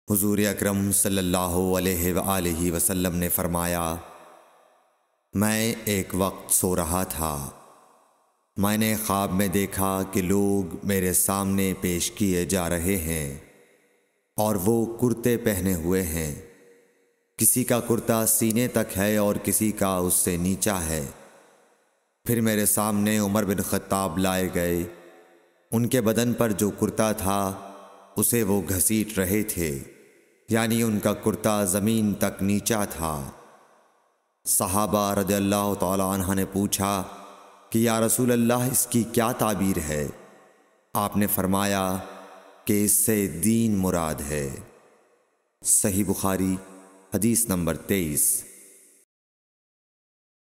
हुज़ूर अकरम सल्लल्लाहु अलैहि वसल्लम ने फ़रमाया, मैं एक वक्त सो रहा था। मैंने ख्वाब में देखा कि लोग मेरे सामने पेश किए जा रहे हैं और वो कुर्ते पहने हुए हैं। किसी का कुर्ता सीने तक है और किसी का उससे नीचा है। फिर मेरे सामने उमर बिन ख़त्ताब लाए गए। उनके बदन पर जो कुर्ता था उसे वो घसीट रहे थे, यानी उनका कुर्ता ज़मीन तक नीचा था। सहाबा रज़ियल्लाहु तआला अन्हा ने पूछा कि या रसूल अल्लाह, इसकी क्या ताबीर है? आपने फरमाया कि इससे दीन मुराद है। सही बुखारी हदीस नंबर 23।